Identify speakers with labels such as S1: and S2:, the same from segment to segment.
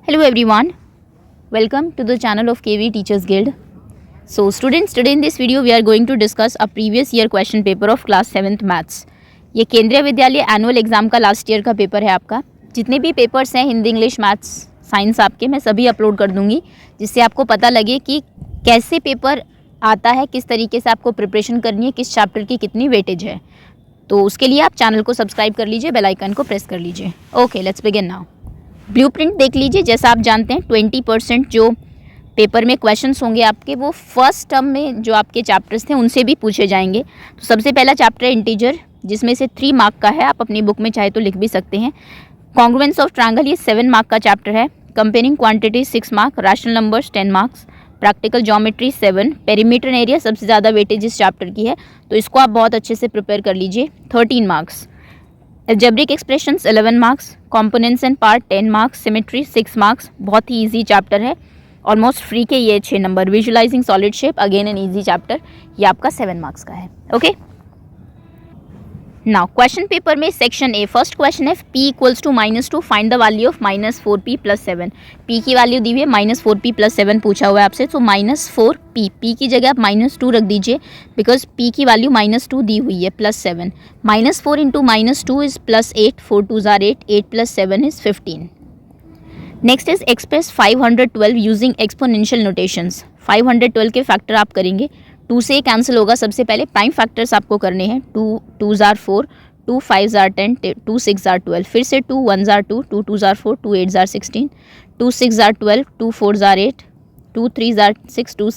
S1: Hello everyone, welcome to the channel of KV Teachers Guild. So students, today in this video we are going to discuss a previous year question paper of class 7th maths. ये केंद्रीय विद्यालय annual exam का last year का paper है आपका. जितने भी papers हैं हिंदी, इंग्लिश, मैथ्स, साइंस आपके, मैं सभी अपलोड कर दूंगी जिससे आपको पता लगे कि कैसे पेपर आता है, किस तरीके से आपको प्रिपरेशन करनी है, किस चैप्टर की कितनी वेटेज है. तो उसके लिए आप चैनल को सब्सक्राइब कर लीजिए, बेल आइकन को प्रेस कर लीजिए. Okay, let's begin now. Blueprint देख लीजिए. जैसा आप जानते हैं 20% जो पेपर में क्वेश्चंस होंगे आपके वो फर्स्ट टर्म में जो आपके चैप्टर्स थे उनसे भी पूछे जाएंगे. तो सबसे पहला चैप्टर है इंटीजर, जिसमें से 3 मार्क का है. आप अपनी बुक में चाहे तो लिख भी सकते हैं. कॉन्ग्रुएंस ऑफ ट्रायंगल, ये 7 मार्क का चैप्टर है. Comparing quantity 6 mark, rational numbers 10 marks, practical geometry 7, perimeter and area सबसे ज़्यादा वेटेज इस चैप्टर की है, तो इसको आप बहुत अच्छे से प्रिपेयर कर लीजिए. 13 marks. Algebraic expressions 11 marks, components and part 10 marks, symmetry 6 marks. बहुत ही इजी चैप्टर है, ऑलमोस्ट फ्री के ये 6 नंबर. Visualising solid shape, again an easy chapter, ये आपका 7 मार्क्स का है. ओके, नाउ क्वेश्चन पेपर में सेक्शन ए, फर्स्ट क्वेश्चन है p equals to -2, find the value of -4p + 7. p की वैल्यू दी हुई है, -4p + 7 पूछा हुआ है आपसे. तो -4p, p की जगह आप -2 रख दीजिए बिकॉज p की वैल्यू -2 दी हुई है, +7. -4 into -2 is +8, 4 2s are 8, 8 + 7 is 15. Next is express 512 using exponential notations. 512 के फैक्टर आप करेंगे, 2 से कैंसिल होगा. सबसे पहले प्राइम फैक्टर्स आपको करने हैं. 2 2s are 4, 2 5s are 10, 2 6s are 12. फिर से 2 1s are 2, 2 2s are 4, 2 8s are 16, 2 6s are 12, 2 4s are 8, 2 3s are 6, 2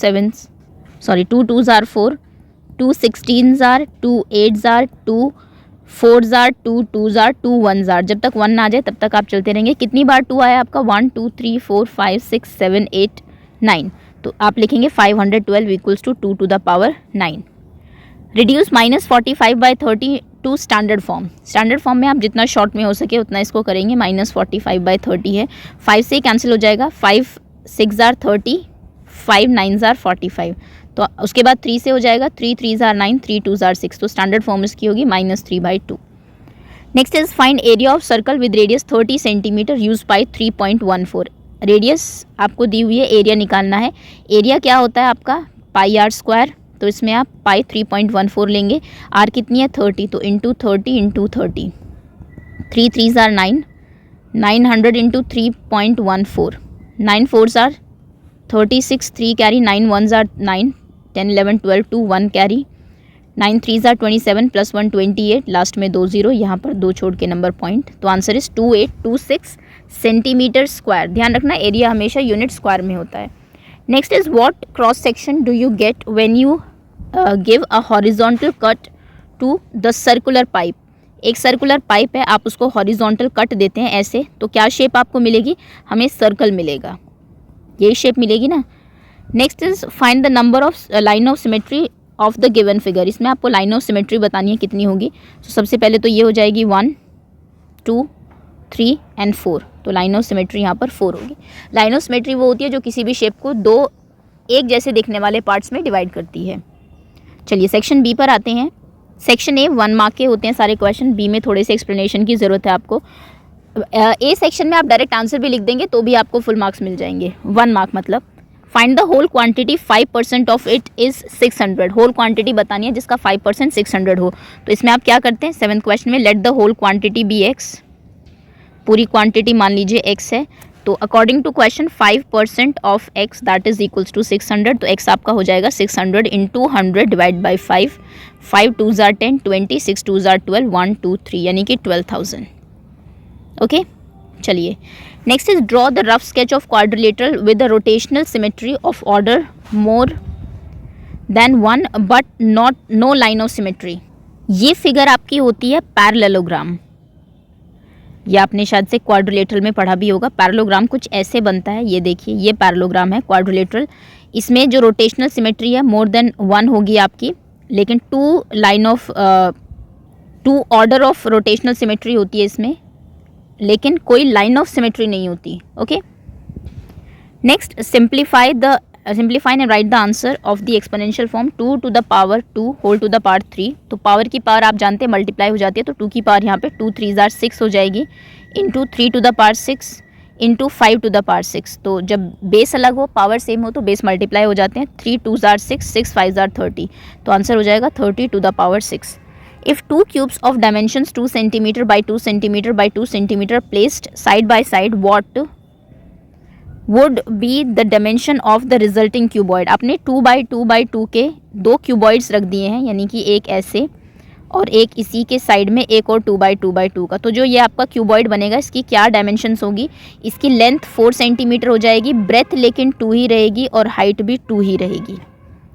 S1: 2s are 4, 2 16s are, 2 8s are, 2 4s are, 2 2s are, 2 1s are. जब तक 1 ना आ जाए तब तक आप चलते रहेंगे. कितनी बार 2 आया आपका? 1 2 3 4 5 6 7 8 9. तो आप लिखेंगे 512 equals to 2 to the power 9. Reduce -45/30 to standard form. Standard form में आप जितना शॉर्ट में हो सके उतना इसको करेंगे. -45/30 है, 5 से कैंसिल हो जाएगा. 5 6s are 30, 5 9s are 45. तो उसके बाद 3 से हो जाएगा. 3 3s are 9, 3 2s are 6. तो स्टैंडर्ड फॉर्म इसकी होगी -3/2. Next is find area of circle with radius 30 centimetre use by 3.14. Radius आपको दी हुई है, एरिया निकालना है. एरिया क्या होता है आपका? πr². तो इसमें आप पाई 3.14 लेंगे. आर कितनी है? 30. तो into 30 into 30. 3 3s are 9, 900 into 3.14. 9 4s are 36, 3 carry, 9 1s are 9, 10 11 12 2 1 carry, 9 3s are 27 + 1 28. Last में 2 0, यहाँ पर 2 छोड़ के नंबर पॉइंट. तो आंसर इज 2826 सेंटीमीटर स्क्वायर. ध्यान रखना एरिया हमेशा यूनिट स्क्वायर में होता है. Next is what cross section do you get when you give a horizontal cut to the circular pipe. एक सर्कुलर पाइप है, आप उसको हॉरिजॉन्टल कट देते हैं ऐसे, तो क्या शेप आपको मिलेगी? हमें सर्कल मिलेगा, यही शेप मिलेगी ना. Next is find the number of line of symmetry of the given figure. इसमें आपको लाइन ऑफ सिमेट्री बतानी है कितनी होगी. तो सबसे पहले तो ये हो जाएगी 1 2 3 एंड 4. तो लाइन ऑफ सिमेट्री यहाँ पर 4 होगी. लाइन ऑफ सिमेट्री वो होती है जो किसी भी शेप को 2 एक जैसे दिखने वाले पार्ट्स में डिवाइड करती है. चलिए सेक्शन बी पर आते हैं. सेक्शन ए 1 मार्क के होते हैं सारे क्वेश्चन. बी में थोड़े से एक्सप्लेनेशन की ज़रूरत है आपको. ए सेक्शन में आप डायरेक्ट आंसर भी लिख देंगे तो भी आपको फुल मार्क्स मिल जाएंगे. 1 मार्क मतलब find the whole quantity 5% of it is 600. Whole quantity बतानी है जिसका 5% 600 हो. तो इसमें आप क्या करते हैं? 7th क्वेश्चन में let the whole quantity be x. पूरी क्वांटिटी मान लीजिए x है. तो according to question 5% of x that is equals to 600. तो x आपका हो जाएगा 600 into 100 divide by 5. 5 2s are 10, 20, 6 2s are 12, 1 2 3 यानी कि 12,000. ओके, चलिए next is draw the rough sketch of quadrilateral with the rotational symmetry of order more than 1 but not know line of symmetry. ये figure आपकी होती है parallelogram. ये आपने शायद से क्वाड्रिलेटरल में पढ़ा भी होगा. पैरेललोग्राम कुछ ऐसे बनता है. ये देखिए, ये पैरेललोग्राम है क्वाड्रिलेटरल. इसमें जो रोटेशनल सिमेट्री है मोर देन 1 होगी आपकी, लेकिन 2 ऑर्डर ऑफ रोटेशनल सिमेट्री होती है इसमें, लेकिन कोई लाइन ऑफ सिमेट्री नहीं होती. Okay, next simplify and write the answer of the exponential form 2 to the power 2 whole to the power 3. तो पावर की पावर आप जानते हैं मल्टीप्लाई हो जाती है, तो 2 की पावर यहाँ पे 2 3s are 6 हो जाएगी into 3 to the power 6 into 5 to the power 6। तो जब बेस अलग हो पावर सेम हो तो बेस मल्टीप्लाई हो जाते हैं। 3 2 जार 6, 6 5 जार 30, तो आंसर हो जाएगा 30 to the power 6। If two cubes of dimensions 2 centimetre by 2 centimetre by 2 centimetre placed side by side what would be the dimension of the resulting cuboid. आपने 2 by 2 by 2 के 2 cuboids रख दिए हैं, यानी कि एक ऐसे और एक इसी के साइड में एक और 2 बाई 2 बाई 2 का। तो जो ये आपका क्यूबॉइड बनेगा इसकी क्या डायमेंशंस होगी, इसकी लेंथ 4 सेंटीमीटर हो जाएगी, ब्रेथ लेकिन 2 ही रहेगी और हाइट भी 2 ही रहेगी।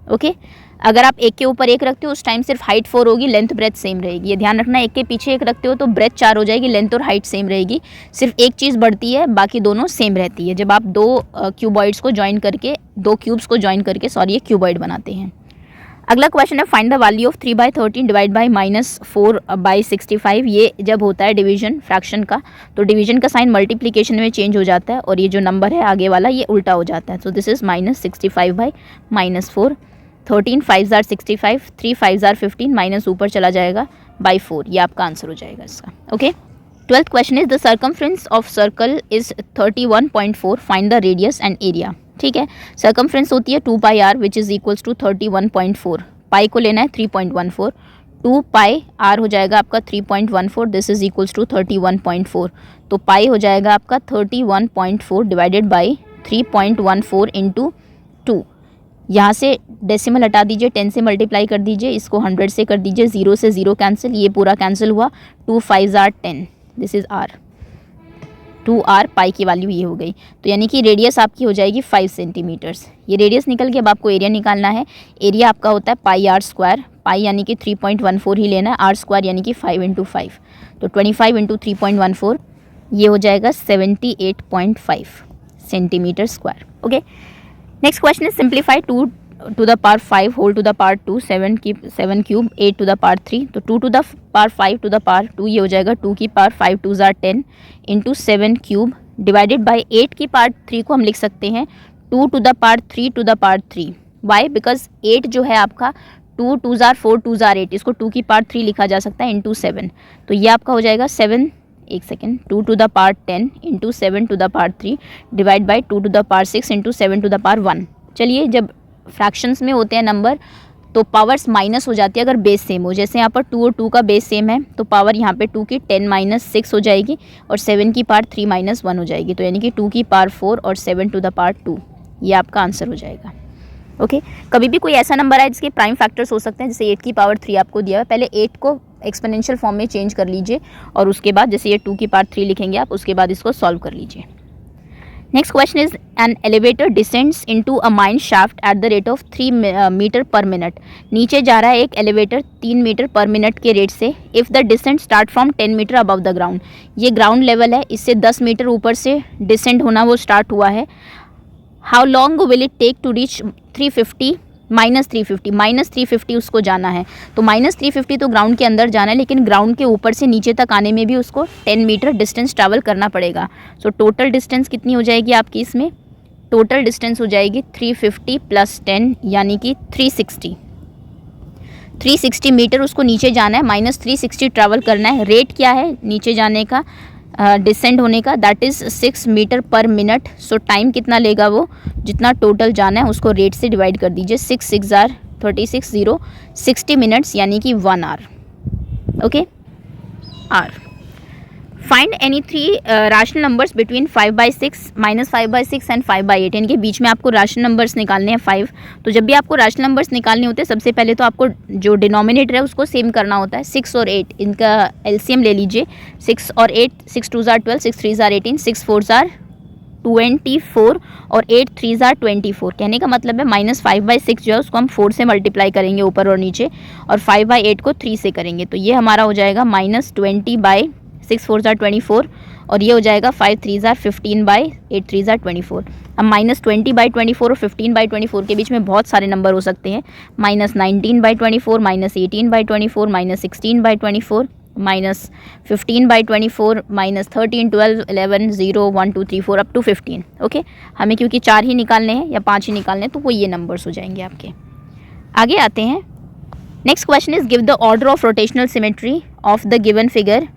S1: ओके, अगर आप एक के ऊपर एक रखते हो उस टाइम सिर्फ हाइट 4 होगी, लेंथ ब्रेथ सेम रहेगी। ये ध्यान रखना, एक के पीछे एक रखते हो तो ब्रेथ 4 हो जाएगी, लेंथ और हाइट सेम रहेगी, सिर्फ एक चीज़ बढ़ती है, बाकी दोनों सेम रहती है जब आप दो क्यूबॉइड्स को ज्वाइन करके, दो क्यूब्स को ज्वाइन करके ये क्यूबॉइड बनाते हैं। अगला क्वेश्चन है find the value of 3 by 13 divide by -4 by 65। ये जब होता है डिवीजन फ्रैक्शन का, तो डिवीजन का साइन मल्टीप्लिकेशन में चेंज हो जाता है और ये जो नंबर है आगे वाला ये उल्टा हो जाता है। So this is -65 by -4। 13 5 jar 65, 3 5 jar 15, minus ऊपर चला जाएगा बाई 4। ये आपका आंसर हो जाएगा इसका। Okay, 12th question is the circumference of circle is 31.4, find the radius and area. ठीक है, सर्कमफ्रेंस होती है 2 pi R which is equals to 31.4। Pi को लेना है 3.14, 2 पाई आर हो जाएगा आपका 3.14, दिस इज इक्वल्स टू 31.4। तो पाई हो जाएगा आपका 31.4 डिवाइडेड बाई 3.14 इंटू 2। यहाँ से डेसिमल हटा दीजिए, 10 से मल्टीप्लाई कर दीजिए, इसको 100 से कर दीजिए, 0 से 0 कैंसिल, ये पूरा कैंसिल हुआ। 2 5 R 10, this is R, 2 R, pi की वैल्यू ये हो गई। तो यानी कि रेडियस आपकी हो जाएगी 5 सेंटीमीटर्स। ये रेडियस निकल के अब आपको एरिया निकालना है। एरिया आपका होता है पाई आर स्क्वायर, पाई यानी कि 3.14 ही लेना है, आर स्क्वायर यानी कि 5 इंटू 5, तो 25 इंटू 3.14 ये हो जाएगा 78.5 centimetre square. Okay, next question is simplify 2 to the power 5 whole to the power 2, 7 cube, 8 to the power 3, तो 2 to the power 5 to the power 2 ये हो जाएगा 2 की पावर 5 2 जार 10 इंटू 7 क्यूब डिवाइडेड बाई 8 की पावर 3 को हम लिख सकते हैं 2 to the power 3 to the power 3। Why, because 8 जो है आपका 2 2 जार 4 2 जार 8, इसको 2 की पावर 3 लिखा जा सकता है इंटू 7। तो ये आपका हो जाएगा 7, एक second, 2 to the power 10 into 7 to the power 3 divide by 2 to the power 6 into 7 to the power 1। चलिए, जब फ्रैक्शंस में होते हैं नंबर तो पावर्स माइनस हो जाती है अगर बेस सेम हो। जैसे यहाँ पर 2 और 2 का बेस सेम है तो पावर यहाँ पे 2 की 10 माइनस 6 हो जाएगी और 7 की पावर 3 माइनस 1 हो जाएगी। तो यानी कि 2 की पावर 4 और 7 टू द पावर 2, ये आपका आंसर हो जाएगा। ओके, कभी भी कोई ऐसा नंबर आए जिसके प्राइम फैक्टर्स हो सकते हैं, जैसे 8 की पावर 3 आपको दिया है, पहले 8 को एक्सपोनेंशियल फॉर्म में चेंज कर लीजिए और उसके बाद जैसे ये 2 की पावर 3 लिखेंगे आप, उसके बाद इसको सॉल्व कर लीजिए। Next question is an elevator descends into a mine shaft at the rate of 3 metre per minute. नीचे जा रहा है एक एलिवेटर 3 मीटर पर मिनट के रेट से। If the descent start from 10 metre above the ground, ये ground level है, इससे 10 मीटर ऊपर से डिसेंड होना वो स्टार्ट हुआ है। How long will it take to reach 350 -350 उसको जाना है। तो -350 तो ग्राउंड के अंदर जाना है, लेकिन ग्राउंड के ऊपर से नीचे तक आने में भी उसको 10 मीटर डिस्टेंस ट्रैवल करना पड़ेगा। सो टोटल डिस्टेंस कितनी हो जाएगी आपकी इसमें, टोटल डिस्टेंस हो जाएगी 350 प्लस 10 यानी कि 360 मीटर उसको नीचे जाना है, -360 ट्रैवल करना है। रेट क्या है नीचे जाने का, डिसेंड होने का, that is 6 metre per minute. So time कितना लेगा वो, जितना टोटल जाना है उसको रेट से डिवाइड कर दीजिए, 6 6 जार 36 0, 60 मिनट्स यानी कि 1 आवर। ओके, आर। Find any 3 rational numbers between 5/6, -5/6 and 5/8। इनके बीच में आपको रैशनल नंबर्स निकालने हैं 5। तो जब भी आपको रैशनल नंबर्स निकालने होते हैं सबसे पहले तो आपको जो डिनोमिनेटर है उसको सेम करना होता है। 6 और 8 इनका एलसीएम ले लीजिए, 6 और 8, 6 2 जार 12, 6 3 जार 18, 6 4 जार 24 और 8 3 जार 24। कहने का मतलब है -5/6 जो है उसको हम 4 से मल्टीप्लाई करेंगे ऊपर और नीचे, और 5/8 को 3 से करेंगे। तो ये हमारा हो जाएगा -20/6 4 जार 24 और ये हो जाएगा 5 3 जार 15/8 3 जार 24। अब -20/24 और 15/24 के बीच में बहुत सारे नंबर हो सकते हैं, -19/24, -18/24, -16/24, -15/24, -13, 12, 11, 0, 1 2 3 4 अप टू 15। ओके, हमें क्योंकि 4 ही निकालने हैं या 5 ही निकालने हैं तो वो ये नंबर्स हो जाएंगे आपके। आगे आते हैं। Next question is give the order of rotational symmetry of the given figure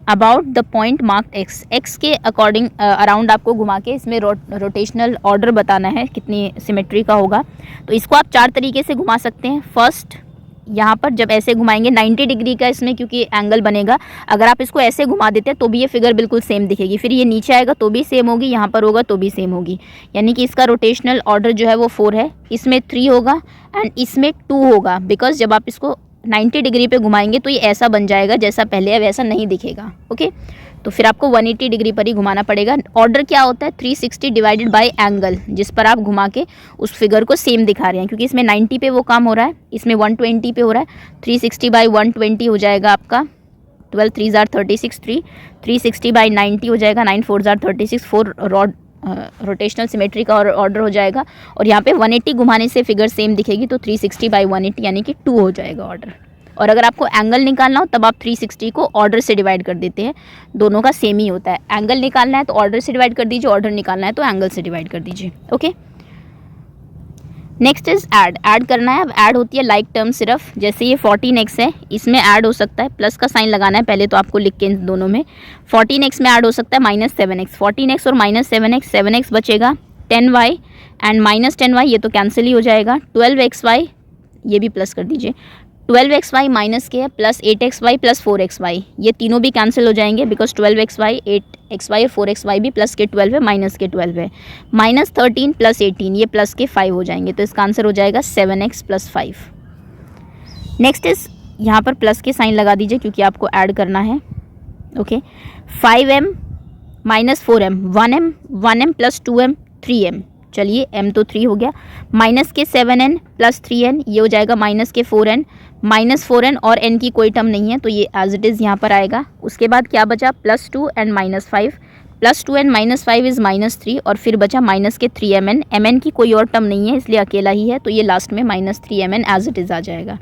S1: about the point marked x, x के अकॉर्डिंग अराउंड आपको घुमा के इसमें रोटेशनल ऑर्डर बताना है कितनी सिमेट्री का होगा। तो इसको आप 4 तरीके से घुमा सकते हैं। फर्स्ट, यहाँ पर जब ऐसे घुमाएंगे 90 डिग्री का इसमें क्योंकि एंगल बनेगा, अगर आप इसको ऐसे घुमा देते हैं तो भी ये फिगर बिल्कुल सेम दिखेगी। फिर ये नीचे आएगा तो भी सेम होगी, यहाँ पर होगा तो भी सेम होगी, यानी कि इसका रोटेशनल ऑर्डर जो है वो 4 है, इसमें 3 होगा एंड इसमें 2 होगा। बिकॉज जब आप इसको 90 डिग्री पे घुमाएंगे तो ये ऐसा बन जाएगा जैसा पहले है वैसा नहीं दिखेगा। ओके, तो फिर आपको 180 डिग्री पर ही घुमाना पड़ेगा। ऑर्डर क्या होता है? 360 डिवाइडेड बाय एंगल, जिस पर आप घुमा के उस फिगर को सेम दिखा रहे हैं। क्योंकि इसमें 90 पे वो काम हो रहा है, इसमें 120 पे हो रहा है। 360 बाई 120 हो जाएगा आपका 12 3 जार 36, 360 बाई 90 हो जाएगा 9 4 जार 36, 4 रोटेशनल सिमेट्री का ऑर्डर हो जाएगा। और यहाँ पे 180 घुमाने से फिगर सेम दिखेगी, तो 360 बाई 180 यानी कि 2 हो जाएगा ऑर्डर। और अगर आपको एंगल निकालना हो तब आप 360 को ऑर्डर से डिवाइड कर देते हैं, दोनों का सेम ही होता है। एंगल निकालना है तो ऑर्डर से डिवाइड कर दीजिए, ऑर्डर निकालना है तो एंगल से डिवाइड कर दीजिए। Okay, next is add, add करना है। अब ऐड होती है लाइक टर्म सिर्फ, जैसे ये 14x है, इसमें ऐड हो सकता है, प्लस का साइन लगाना है पहले तो आपको लिख के इन दोनों में। 14x में ऐड हो सकता है -7x, 14x और -7x, 7x बचेगा, 10y एंड -10y ये तो कैंसिल ही हो जाएगा, 12xy ये भी प्लस कर दीजिए, 12xy माइनस के है प्लस 8xy प्लस 4xy, ये तीनों भी कैंसिल हो जाएंगे बिकॉज 12xy 8xy और 4xy भी प्लस के 12 है माइनस के 12 है, -13 प्लस 18 ये प्लस के 5 हो जाएंगे, तो इसका आंसर हो जाएगा 7x प्लस 5। नेक्स्ट इज यहाँ पर प्लस के साइन लगा दीजिए क्योंकि आपको ऐड करना है। Okay, 5m minus 4m, 1m plus 2m 3m, चलिए m तो 3 हो गया, माइनस के 7n प्लस 3n ये हो जाएगा माइनस के 4n, -4n और n की कोई टर्म नहीं है तो ये एज इट इज़ यहाँ पर आएगा। उसके बाद क्या बचा? +2 एंड -5, +2 एंड -5 इज़ -3 और फिर बचा माइनस के 3mn, mn की कोई और टर्म नहीं है इसलिए अकेला ही है, तो ये लास्ट में -3mn एज इट इज़ आ जाएगा।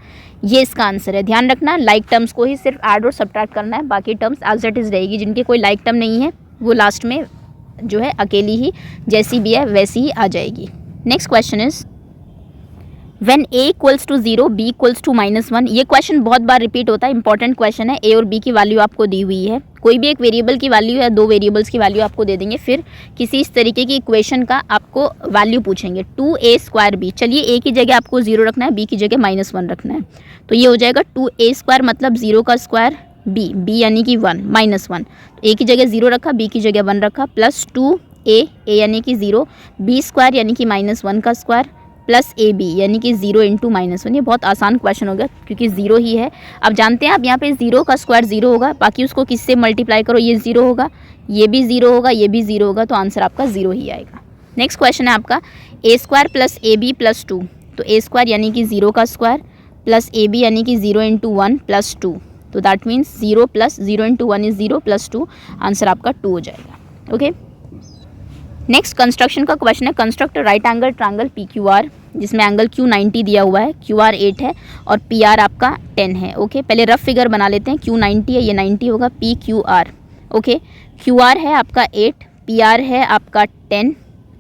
S1: ये इसका आंसर है। ध्यान रखना लाइक टर्म्स को ही सिर्फ ऐड और सब्ट्रैक्ट करना है, बाकी टर्म्स एज इट इज़ रहेगी। जिनकी कोई लाइक टर्म नहीं है वो लास्ट में जो है अकेली ही जैसी भी है वैसी ही आ जाएगी। Next question is when a equals to 0 b equals to -1। ये क्वेश्चन बहुत बार रिपीट होता है, इंपॉर्टेंट क्वेश्चन है। a और b की वैल्यू आपको दी हुई है, कोई भी एक वेरिएबल की वैल्यू या 2 वेरिएबल्स की वैल्यू आपको दे देंगे, फिर किसी इस तरीके की इक्वेशन का आपको वैल्यू पूछेंगे 2a²b। चलिए a की जगह आपको 0 रखना है, b की जगह -1 रखना है, तो ये हो जाएगा 2a² मतलब 0 का स्क्वायर b यानी कि 1 -1, तो a की जगह 0 रखा, b की जगह 1 रखा, प्लस 2a यानी कि 0, b² यानी कि -1 का स्क्वायर प्लस ab यानी कि 0 इंटू -1। ये बहुत आसान क्वेश्चन हो गया क्योंकि 0 ही है। अब जानते हैं आप यहाँ पे 0 का स्क्वायर 0 होगा, बाकी उसको किससे मल्टीप्लाई करो ये 0 होगा, ये भी 0 होगा, ये भी 0 होगा, तो आंसर आपका 0 ही आएगा। नेक्स्ट क्वेश्चन है आपका a² प्लस ab प्लस 2, तो a² यानी कि 0 का स्क्वायर प्लस ab यानी कि 0 इंटू 1 प्लस 2, तो that means 0 plus 0 into 1 is 0 plus 2, answer आपका 2 हो जाएगा। ओके, नेक्स्ट कंस्ट्रक्शन का क्वेश्चन है construct right angle triangle PQR, जिसमें एंगल Q 90 दिया हुआ है, QR 8 है और PR आपका 10 है। ओके, पहले रफ फिगर बना लेते हैं। Q 90 है, ये 90 होगा, PQR। ओके, QR है आपका 8, PR है आपका 10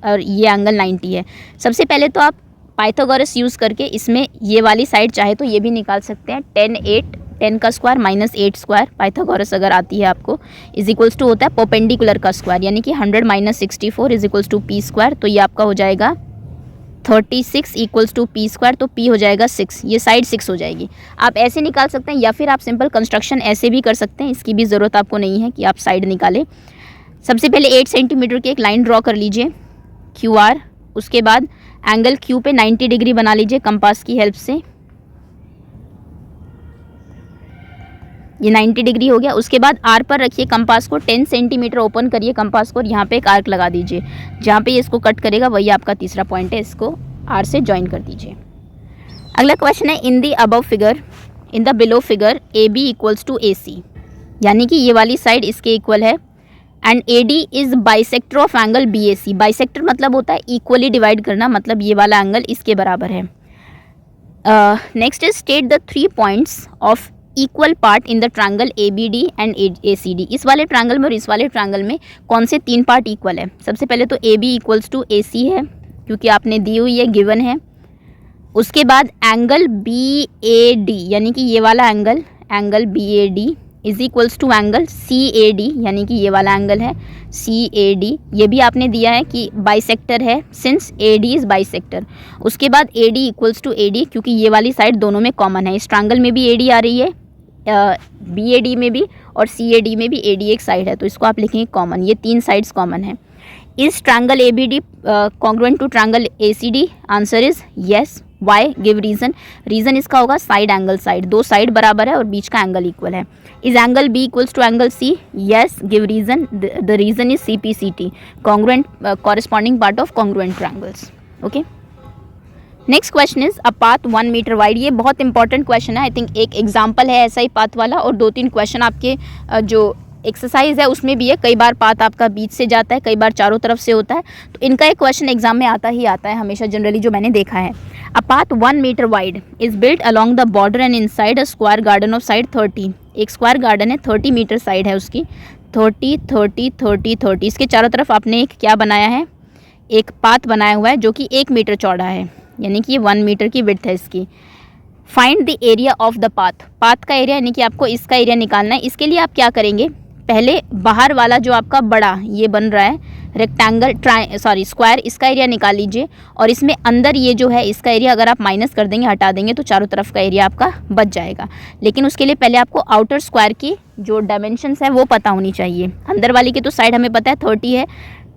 S1: और ये एंगल 90 है। सबसे पहले तो आप पाइथागोरस यूज़ करके इसमें ये वाली साइड चाहे तो ये भी निकाल सकते हैं, 10 का स्क्वायर -8² पाइथागोरस अगर आती है आपको, इज इक्वल्स टू होता है परपेंडिकुलर का स्क्वायर यानी कि 100 - 64 इज इक्वल्स टू p², तो ये आपका हो जाएगा 36 इक्वल्स टू p², तो p हो जाएगा 6, ये साइड 6 हो जाएगी। आप ऐसे निकाल सकते हैं या फिर आप सिंपल कंस्ट्रक्शन ऐसे भी कर सकते हैं, इसकी भी ज़रूरत आपको नहीं है कि आप साइड निकालें। सबसे पहले 8 सेंटीमीटर की एक लाइन ड्रॉ कर लीजिए QR, उसके बाद एंगल Q पे 90 डिग्री बना लीजिए कंपास की हेल्प से, ये 90 डिग्री हो गया। उसके बाद R पर रखिए कंपास को, 10 सेंटीमीटर ओपन करिए कंपास को और यहाँ पे एक आर्क लगा दीजिए, जहाँ पे ये इसको कट करेगा वही आपका तीसरा पॉइंट है, इसको R से ज्वाइन कर दीजिए। अगला क्वेश्चन है in the below figure AB equals to AC, यानी कि ये वाली साइड इसके इक्वल है and AD is bisector of angle BAC। Bisector मतलब होता है इक्वली डिवाइड करना, मतलब ये वाला एंगल इसके बराबर है। Next is state the 3 points of equal part in the triangle ABD and ACD। इस वाले ट्रायंगल में और इस वाले ट्रायंगल में कौन से 3 पार्ट इक्वल है? सबसे पहले तो AB इक्वल्स टू AC है क्योंकि आपने दी हुई है, गिवन है। उसके बाद एंगल BAD यानी कि ये वाला angle BAD is equals to angle CAD, यानी कि ये वाला एंगल है CAD। ये भी आपने दिया है कि बाइसेक्टर है, सिंस AD इज बाइसेक्टर। उसके बाद AD इक्वल्स टू AD, क्योंकि ये वाली साइड दोनों में कॉमन है, इस ट्रायंगल में भी AD आ रही है, BAD में भी और CAD में भी AD एक साइड है, तो इसको आप लिखेंगे कॉमन, ये 3 साइड्स कॉमन है। इस triangle ABD congruent to triangle ACD? Answer is yes. Why? Give reason. Reason इसका होगा साइड एंगल साइड, 2 साइड बराबर है और बीच का एंगल इक्वल है। Is angle B equals to angle C? Yes. Give reason. The reason is CPCT, congruent corresponding part of congruent triangles. Okay, next question is a path 1 metre wide. ये बहुत important question है, I think एक example है ऐसा ही path वाला, और 2-3 question आपके जो एक्सरसाइज है उसमें भी है। कई बार पाथ आपका बीच से जाता है, कई बार चारों तरफ से होता है, तो इनका एक क्वेश्चन एग्जाम में आता ही आता है हमेशा, जनरली जो मैंने देखा है। A path 1 metre wide is built along the border and inside a square garden of side 30। एक स्क्वायर गार्डन है, 30 मीटर साइड है उसकी, 30 30 30 30। इसके चारों तरफ आपने एक क्या बनाया है, एक पाथ बनाया हुआ है जो कि 1 मीटर चौड़ा है, यानी कि ये 1 मीटर की विड्थ है इसकी। Find the area of the path. Path का एरिया यानी कि आपको इसका एरिया निकालना है। इसके लिए आप क्या करेंगे, पहले बाहर वाला जो आपका बड़ा ये बन रहा है रेक्टेंगल स्क्वायर, इसका एरिया निकाल लीजिए, और इसमें अंदर ये जो है इसका एरिया अगर आप माइनस कर देंगे, हटा देंगे, तो चारों तरफ का एरिया आपका बच जाएगा। लेकिन उसके लिए पहले आपको आउटर स्क्वायर की जो डायमेंशंस है वो पता होनी चाहिए। अंदर वाली की तो साइड हमें पता है 30 है,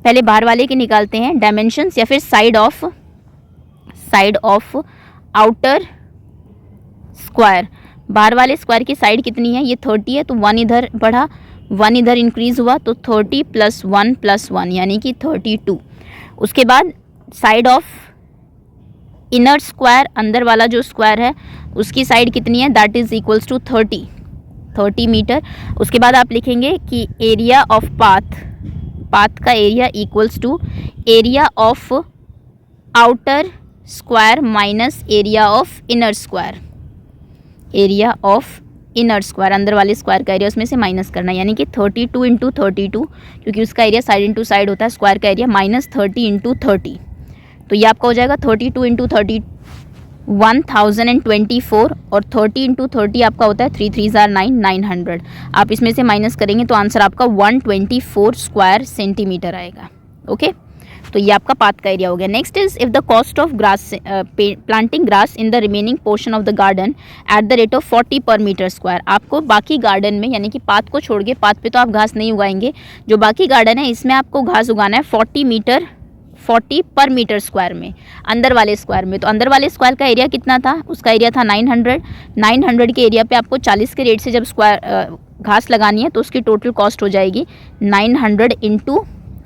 S1: पहले बाहर वाले के निकालते हैं डायमेंशंस, या फिर साइड ऑफ आउटर स्क्वायर। बाहर वाले स्क्वायर की साइड कितनी है, ये 30 है, तो 1 इधर बढ़ा, 1 इधर इंक्रीज हुआ, तो 30 + 1 + 1 यानी कि 32। उसके बाद साइड ऑफ इनर स्क्वायर, अंदर वाला जो स्क्वायर है उसकी साइड कितनी है, that is equals to 30 metre. उसके बाद आप लिखेंगे कि एरिया ऑफ पाथ का area equals to area of outer square minus area of inner square. Area of inner square, अंदर वाले स्क्वायर का एरिया उसमें से माइनस करना, यानी कि 32 × 32, क्योंकि उसका एरिया साइड इंटू साइड होता है स्क्वायर का एरिया, माइनस 30 × 30, तो ये आपका हो जाएगा 32 × 30 1024, और 30 × 30 आपका होता है 3 3 are 9 900। आप इसमें से माइनस करेंगे तो आंसर आपका 124 स्क्वायर सेंटीमीटर आएगा। ओके, तो ये आपका पाथ का एरिया हो गया। Next is if the cost of grass planting grass in the remaining portion of the garden eight the rate of 40 पर मीटर स्क्वायर। आपको बाकी गार्डन में, यानी कि पाथ को छोड़ के, पाथ पे तो आप घास नहीं उगाएंगे, जो बाकी गार्डन है इसमें आपको घास उगाना है 40 पर मीटर स्क्वायर में, अंदर वाले स्क्वायर में। तो अंदर वाले स्क्वायर का एरिया कितना था, उसका एरिया था 900 के एरिया पे आपको 40 के रेट से जब स्क्वायर घास लगानी है तो उसकी टोटल कॉस्ट हो जाएगी 900 ×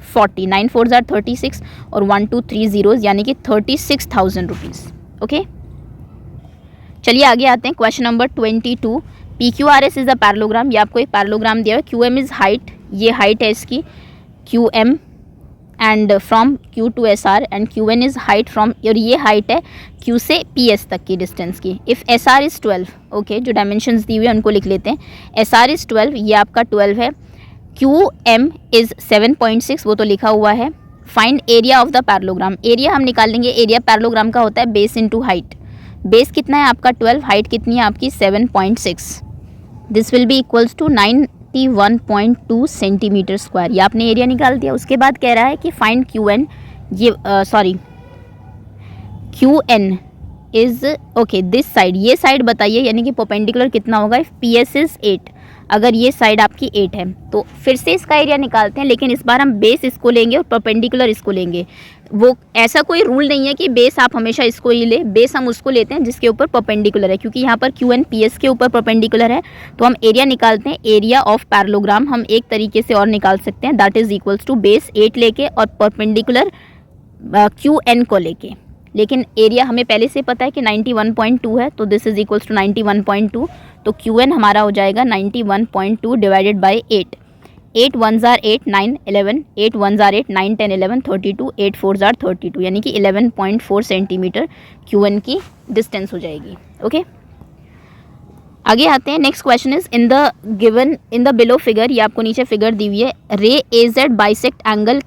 S1: 40, 9 4s are 36 और 1 2 3 zeros, यानी कि 36,000 रुपीज़। ओके, चलिए आगे आते हैं। Question number 22, PQRS is a parallelogram. ये आपको एक पैरेललोग्राम दिया है। QM इज़ हाइट, ये हाइट है इसकी QM, and from Q to SR, and QN is height from, और ये हाइट है Q से PS तक की डिस्टेंस की। इफ़ SR इज़ 12, ओके, जो डायमेंशंस दी हुई है उनको लिख लेते हैं। SR इज़ 12, ये आपका 12 है। QM इज़ 7.6, वो तो लिखा हुआ है। Find area of the parallelogram. Area हम निकाल लेंगे, एरिया पैरेललोग्राम का होता है बेस इंटू हाइट। बेस कितना है आपका 12, हाइट कितनी है आपकी 7.6। This will be equals to 91.2 centimetre square. ये आपने एरिया निकाल दिया। उसके बाद कह रहा है कि फाइंड QN, ये QN is okay this side, ये साइड बताइए, यानी कि परपेंडिकुलर कितना होगा। इफ़ PS इज़ 8, अगर ये साइड आपकी 8 है तो फिर से इसका एरिया निकालते हैं, लेकिन इस बार हम बेस इसको लेंगे और परपेंडिकुलर इसको लेंगे। वो ऐसा कोई रूल नहीं है कि बेस आप हमेशा इसको ही ले, बेस हम उसको लेते हैं जिसके ऊपर परपेंडिकुलर है, क्योंकि यहाँ पर QN PS के ऊपर परपेंडिकुलर है। तो हम एरिया निकालते हैं। एरिया ऑफ पैरेललोग्राम हम एक तरीके से और निकाल सकते हैं, that is equals to base 8 लेके और परपेंडिकुलर QN को लेके। लेकिन एरिया हमें पहले से पता है कि 91.2 है, तो दिस इज इक्वल्स टू 91.2, तो QN हमारा हो जाएगा 91.2 divided by 8। 8 1s are 8 9 11, 8 1s are 8 9 10 11 32, 8 4s are 32, यानी कि 11.4 सेंटीमीटर QN की डिस्टेंस हो जाएगी। ओके, आगे आते हैं। Next question is in the below figure, ये आपको नीचे फिगर दी हुई है। रे AZ bisect angle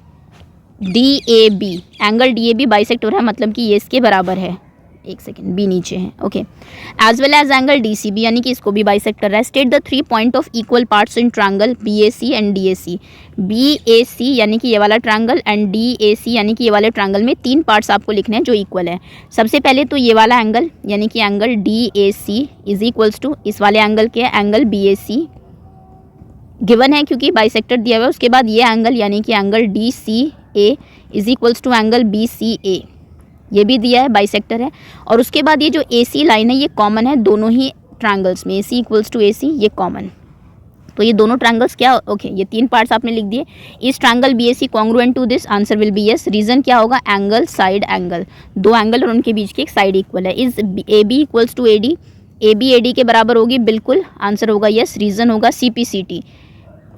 S1: DAB, angle DAB bisect हो रहा है, मतलब कि ये इसके बराबर है। एक सेकेंड, बी नीचे है, okay. As well as angle D C B, यानी कि इसको भी बाइसेक्ट कर रहा है। State the 3 point of equal parts in triangle B A C and D A C. B A C यानी कि ये वाला triangle and D A C यानी कि ये वाले ट्रायंगल में 3 पार्ट्स आपको लिखने हैं जो इक्वल है। सबसे पहले तो ये वाला एंगल यानी कि angle D A C is equals to इस वाले एंगल के angle B A C given है क्योंकि बाइसेक्टर दिया हुआ है। उसके बाद ये एंगल यानी कि angle D C A is equals to angle B C A, ये भी दिया है, बाइसेक्टर है। और उसके बाद ये जो ए सी लाइन है ये कॉमन है दोनों ही ट्रायंगल्स में, ए सी इक्वल्स टू ए सी, ये कॉमन। तो ये दोनों ट्रायंगल्स क्या, ओके ये 3 पार्ट्स आपने लिख दिए। इस triangle B A C congruent to this, answer will be yes. Reason क्या होगा, एंगल साइड एंगल, 2 एंगल और उनके बीच की एक साइड इक्वल है। Is A B equals to A D, A B A D के बराबर होगी, बिल्कुल आंसर होगा यस। रीजन होगा C P C T.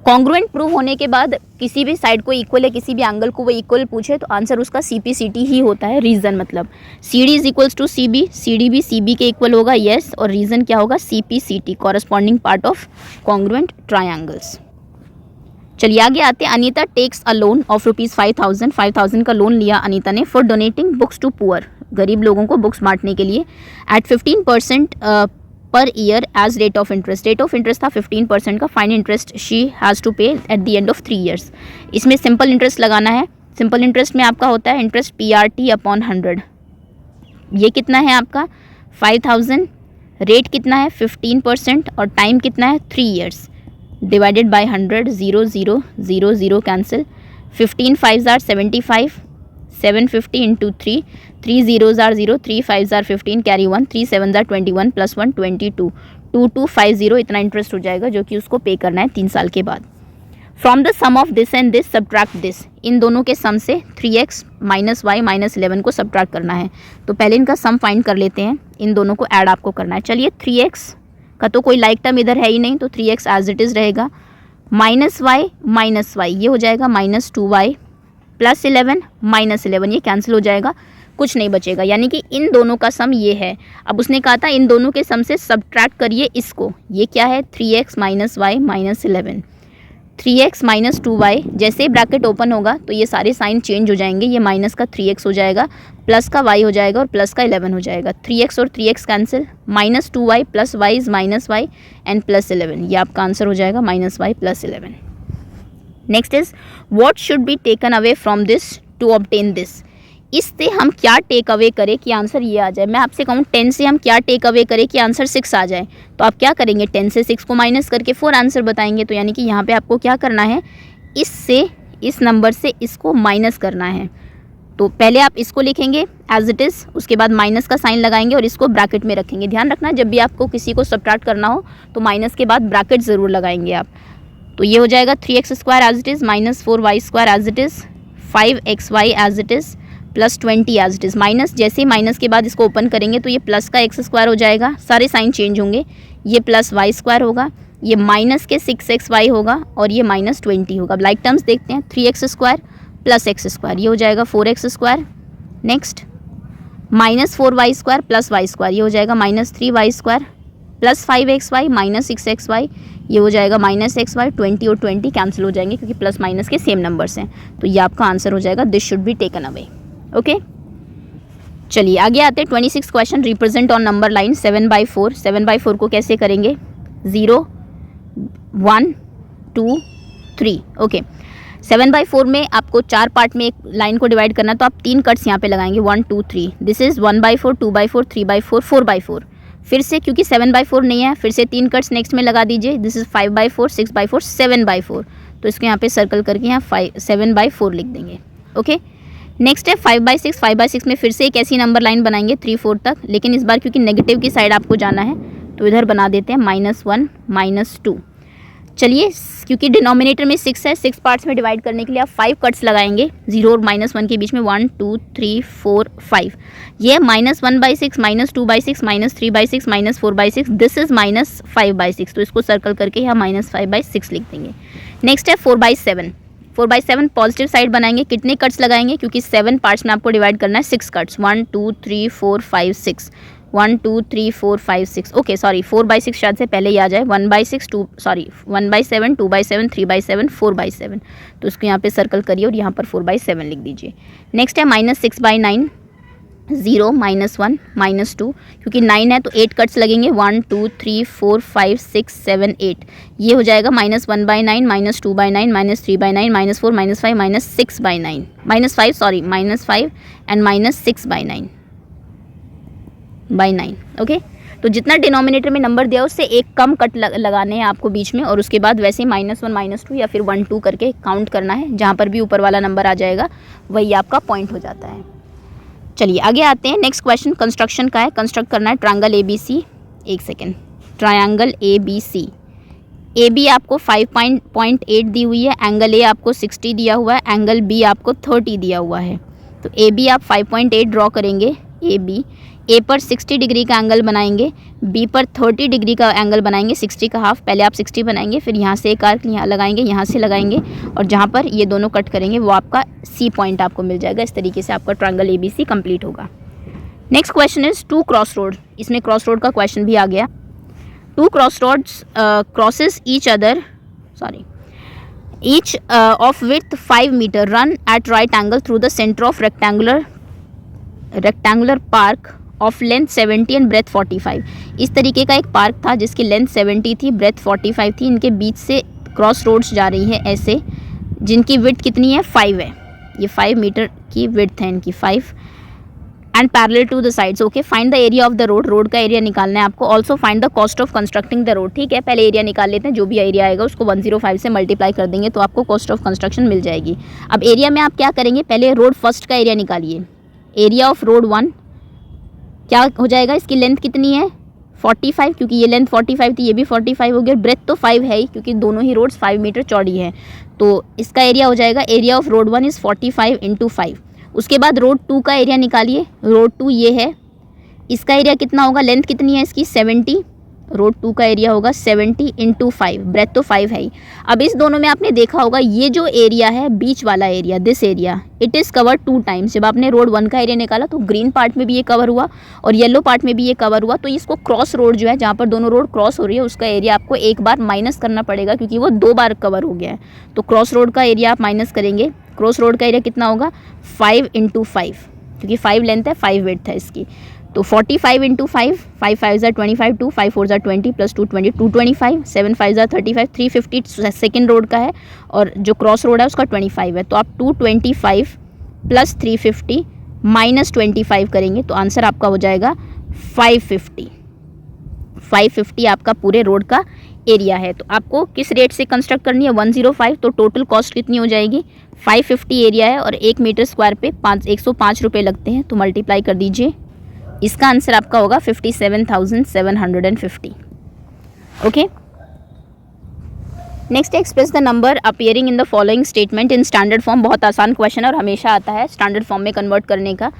S1: Congruent prove होने के बाद किसी भी साइड को इक्वल है, किसी भी एंगल को वो इक्वल पूछे तो आंसर उसका सी पी सी टी ही होता है। रीजन मतलब C D is equals to C B, C D भी सी बी के इक्वल होगा यस। और रीजन क्या होगा, C P C T, corresponding part of congruent triangles. चलिए आगे आते हैं। Anita takes a loan of ₹5,000, 5,000 का लोन लिया अनीता ने for donating books to poor, गरीब लोगों को बुक्स बांटने के लिए, एट 15% पर year as rate of interest. Rate of interest था 15% का। Find interest she has to pay at the end of 3 years. इसमें सिंपल इंटरेस्ट लगाना है। सिंपल इंटरेस्ट में आपका होता है इंटरेस्ट PRT अपॉन 100। ये कितना है आपका 5,000, रेट कितना है 15% और टाइम कितना है 3 years, divided by 100, 0 0 0 0 cancel, 15 5s are 75, 750 into 3, 3 zeros are 0, 3 5s are 15, carry 1, 3 7s are 21 plus 1 22, 2250 इतना इंटरेस्ट हो जाएगा जो कि उसको पे करना है 3 साल के बाद। From the sum of this and this subtract this, इन दोनों के सम से 3x माइनस वाई माइनस 11 को सब्ट्रैक्ट करना है। तो पहले इनका सम फाइंड कर लेते हैं, इन दोनों को ऐड आपको करना है। चलिए 3x का तो कोई लाइक टर्म इधर है ही नहीं तो 3x एज इट इज़ रहेगा, माइनस वाई ये हो जाएगा माइनस 2y प्लस 11 माइनस 11, ये कैंसिल हो जाएगा, कुछ नहीं बचेगा। यानी कि इन दोनों का सम ये है। अब उसने कहा था इन दोनों के सम से सब्ट्रैक्ट करिए इसको, ये क्या है 3x minus Y minus 11, 3x minus 2y। जैसे ही ब्रैकेट ओपन होगा तो ये सारे साइन चेंज हो जाएंगे, ये माइनस का 3x हो जाएगा, प्लस का y हो जाएगा और प्लस का 11 हो जाएगा। 3x और 3x cancel, minus 2y plus y is minus y and plus 11, ये आपका आंसर हो जाएगा minus y plus 11। Next is what should be taken away from this to obtain this, इससे हम क्या टेक अवे करें कि आंसर ये आ जाए। मैं आपसे कहूँ 10 से हम क्या टेक अवे करें कि आंसर 6 आ जाए, तो आप क्या करेंगे 10 से 6 को माइनस करके 4 आंसर बताएंगे। तो यानी कि यहाँ पे आपको क्या करना है, इससे इस नंबर से इसको माइनस करना है। तो पहले आप इसको लिखेंगे एज इट इज़, उसके बाद माइनस का साइन लगाएंगे और इसको ब्रैकेट में रखेंगे। ध्यान रखना जब भी आपको किसी को सब्ट्रैक्ट करना हो तो माइनस के बाद ब्रैकेट ज़रूर लगाएंगे आप। तो ये हो जाएगा 3x square as it is minus 4y square as it is 5xy as it is plus 20 as it is. Minus जैसे ही माइनस के बाद इसको ओपन करेंगे तो ये प्लस का x स्क्वायर हो जाएगा, सारे साइन चेंज होंगे, ये प्लस y स्क्वायर होगा, ये माइनस के 6xy होगा और ये माइनस 20 होगा। अब लाइक टर्म्स देखते हैं, 3x square plus x square ये हो जाएगा 4x square. Next minus 4y square plus y square ये हो जाएगा minus 3y square plus 5xy minus 6xy ये हो जाएगा माइनस xy। 20 और 20 कैंसिल हो जाएंगे क्योंकि प्लस माइनस के सेम नंबर्स हैं। तो ये आपका आंसर हो जाएगा, this should be taken away. Okay चलिए आगे आते हैं 26 question. Represent on number line 7/4। 7/4 को कैसे करेंगे, 0 1 2 3। ओके 7/4 में आपको 4 पार्ट में एक लाइन को डिवाइड करना, तो आप 3 कट्स यहाँ पे लगाएंगे 1 2 3। This is 1/4 2/4 3/4 4/4। फिर से क्योंकि 7/4 नहीं है, फिर से 3 कट्स नेक्स्ट में लगा दीजिए। This is 5/4 6/4 7/4। तो इसको यहाँ पे सर्कल करके यहाँ 7/4 लिख देंगे। ओके नेक्स्ट है 5/6। 5/6 में फिर से एक ऐसी नंबर लाइन बनाएंगे 3 4 तक, लेकिन इस बार क्योंकि नेगेटिव की साइड आपको जाना है तो इधर बना देते हैं -1 -2। चलिए क्योंकि डिनोमिनेटर में 6 है, 6 पार्ट्स में डिवाइड करने के लिए आप 5 कट्स लगाएंगे 0 और -1 के बीच में 1 2 3 4 5। ये -1/6 -2/6 -3/6 -4/6, दिस इज -5/6। तो इसको सर्कल करके यहाँ -5/6 लिख देंगे। नेक्स्ट है 4/7। 4/7 पॉजिटिव साइड बनाएंगे, कितने कट्स लगाएंगे क्योंकि 7 पार्ट्स में आपको डिवाइड करना है 6 कट्स 1 2 3 4 5 6 1 2 3 4 5 6। ओके सॉरी 4/6 शायद से पहले ही आ जाए, 1/6 1/7 2/7 3/7 4/7। तो उसको यहाँ पे सर्कल करिए और यहाँ पर 4/7 लिख दीजिए। नेक्स्ट है -6/9। 0 -1 -2, क्योंकि 9 है तो 8 कट्स लगेंगे, 1 2 3 4 5 6 7 8, ये हो जाएगा -1/9 -2/9 -3/9 -4 -5 -6/9 -5 सॉरी -5 एंड -6/9 ओके। तो जितना डिनोमिनेटर में नंबर दिया उससे एक कम कट लगाने हैं आपको बीच में, और उसके बाद वैसे -1 -2 या फिर 1 2 करके काउंट करना है। जहाँ पर भी ऊपर वाला नंबर आ जाएगा वही आपका पॉइंट हो जाता है। चलिए आगे आते हैं। नेक्स्ट क्वेश्चन कंस्ट्रक्शन का है, कंस्ट्रक्ट करना है ट्रायंगल ABC। एक सेकेंड, ट्रायंगल ABC, AB आपको 5.8 दी हुई है, एंगल A आपको 60 दिया हुआ है, एंगल B आपको 30 दिया हुआ है। तो AB आप 5.8 ड्रॉ करेंगे, AB A पर 60 डिग्री का एंगल बनाएंगे, B पर 30 डिग्री का एंगल बनाएंगे, 60 का हाफ, पहले आप 60 बनाएंगे, फिर यहाँ से एक आर्क यहाँ लगाएंगे, यहाँ से लगाएंगे, और जहाँ पर ये दोनों कट करेंगे वो आपका C पॉइंट आपको मिल जाएगा। इस तरीके से आपका ट्रायंगल ABC कंप्लीट होगा। Next question is 2 cross road. इसमें क्रॉस रोड का क्वेश्चन भी आ गया। 2 cross roads crosses each other each of width 5 meter run at right angle through the center of rectangular park of length 70 and breadth 45। इस तरीके का एक park था जिसकी लेंथ 70 थी, ब्रेथ 45 थी। इनके बीच से क्रॉस रोड्स जा रही है ऐसे, जिनकी विड्थ कितनी है 5 है, ये 5 मीटर की विड्थ है इनकी 5, and parallel to the sides. Okay, find the area of the road, road का एरिया निकालना है आपको। Also find the cost of constructing the road. ठीक है, पहले एरिया निकाल लेते हैं, जो भी एरिया आएगा उसको 105 से मल्टीप्लाई कर देंगे तो आपको कॉस्ट ऑफ कंस्ट्रक्शन मिल जाएगी। अब एरिया में आप क्या करेंगे, पहले रोड फर्स्ट का एरिया निकालिए। एरिया ऑफ रोड 1 क्या हो जाएगा, इसकी लेंथ कितनी है 45, क्योंकि ये लेंथ 45 थी, ये भी 45 हो गया। ब्रेथ तो 5 है ही, क्योंकि दोनों ही रोड्स 5 मीटर चौड़ी है, तो इसका एरिया हो जाएगा, एरिया ऑफ रोड 1 इज़ 45 × 5। उसके बाद रोड 2 का एरिया निकालिए। रोड 2 ये है, इसका एरिया कितना होगा, लेंथ कितनी है इसकी 70, रोड 2 का एरिया होगा 70 × 5, ब्रेथ तो 5 है ही। अब इस दोनों में आपने देखा होगा ये जो एरिया है बीच वाला area, this area it is covered 2 times. जब आपने रोड 1 का एरिया निकाला तो ग्रीन पार्ट में भी ये कवर हुआ और येलो पार्ट में भी ये कवर हुआ, तो इसको क्रॉस रोड जो है जहाँ पर दोनों रोड क्रॉस हो रही है उसका एरिया आपको एक बार माइनस करना पड़ेगा, क्योंकि वो 2 बार कवर हो गया है। तो क्रॉस रोड का एरिया आप माइनस करेंगे। क्रॉस रोड का एरिया कितना होगा 5 × 5, क्योंकि 5 लेंथ है 5 विड्थ है इसकी, तो 45 × 5, 5 5 ज़ा 25, 2 5 4 ज़ा 20 + 2 20, 225, 7 5 ज़ा 35, 350 सेकेंड रोड का है और जो क्रॉस रोड है उसका 25 है। तो आप 225 + 350 - 25 करेंगे तो आंसर आपका हो जाएगा 550। 550 आपका पूरे रोड का एरिया है। तो आपको किस रेट से कंस्ट्रक्ट करनी है 105, तो टोटल कॉस्ट कितनी हो जाएगी 550 एरिया है और 1 मीटर स्क्वायर पे 105 रुपये लगते हैं, तो मल्टीप्लाई कर दीजिए। इसका आंसर आपका होगा 57,750। Okay, next express the number appearing in the following statement in standard form. बहुत आसान क्वेश्चन और हमेशा आता है स्टैंडर्ड फॉर्म में कन्वर्ट करने का।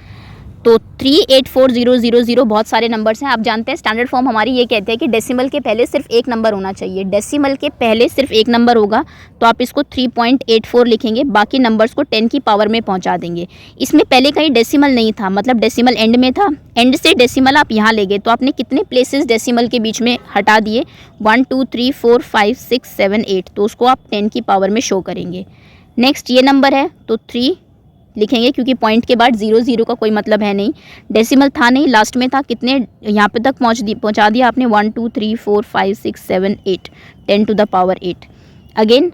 S1: तो 384000 बहुत सारे नंबर्स हैं। आप जानते हैं स्टैंडर्ड फॉर्म हमारी ये कहते हैं कि डेसिमल के पहले सिर्फ एक नंबर होना चाहिए। डेसिमल के पहले सिर्फ एक नंबर होगा तो आप इसको 3.84 लिखेंगे, बाकी नंबर्स को 10 की पावर में पहुंचा देंगे। इसमें पहले कहीं डेसिमल नहीं था, मतलब डेसिमल एंड में था, एंड से डेसिमल आप यहाँ ले गए तो आपने कितने प्लेसेस डेसिमल के बीच में हटा दिए 1 2 3 4 5 6 7 8, तो उसको आप 10 की पावर में शो करेंगे। नेक्स्ट ये नंबर है तो 3 लिखेंगे क्योंकि पॉइंट के बाद 0 0 का कोई मतलब है नहीं, डेसिमल था नहीं, लास्ट में था, कितने यहाँ पे तक पहुँचा दिया आपने 1 2 3 4 5 6 7 8, 10 to the power 8। अगेन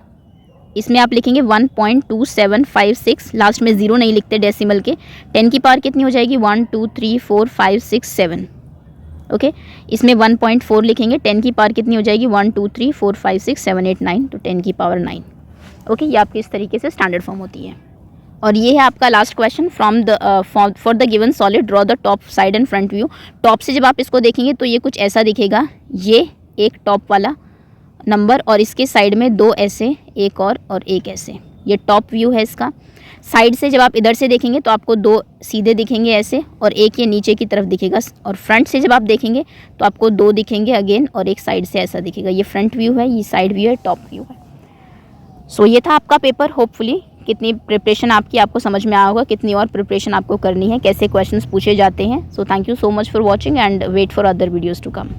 S1: इसमें आप लिखेंगे 1.2756, लास्ट में 0 नहीं लिखते डेसिमल के। 10 की पावर कितनी हो जाएगी 1 2 3 4 5 6 7। ओके, इसमें 1.4 लिखेंगे, 10 की पावर कितनी हो जाएगी 1 2 3 4 5 6 7 8 9, तो 10 की पावर 9। ओके, ये आपकी इस तरीके से स्टैंडर्ड फॉर्म होती है। और ये है आपका last question, from the for the given solid draw the top side and front view. Top से जब आप इसको देखेंगे तो ये कुछ ऐसा दिखेगा, ये एक टॉप वाला नंबर और इसके साइड में 2 ऐसे, एक और एक ऐसे, ये टॉप व्यू है इसका। साइड से जब आप इधर से देखेंगे तो आपको 2 सीधे दिखेंगे ऐसे और एक ये नीचे की तरफ दिखेगा, और फ्रंट से जब आप देखेंगे तो आपको 2 दिखेंगे अगेन और एक साइड से ऐसा दिखेगा। ये फ्रंट व्यू है, ये साइड व्यू है, टॉप व्यू है। सो ये था आपका पेपर। होपफुली कितनी प्रिपरेशन आपको समझ में आया होगा, कितनी और प्रिपरेशन आपको करनी है, कैसे क्वेश्चंस पूछे जाते हैं। So thank you so much for watching and wait for other videos to come.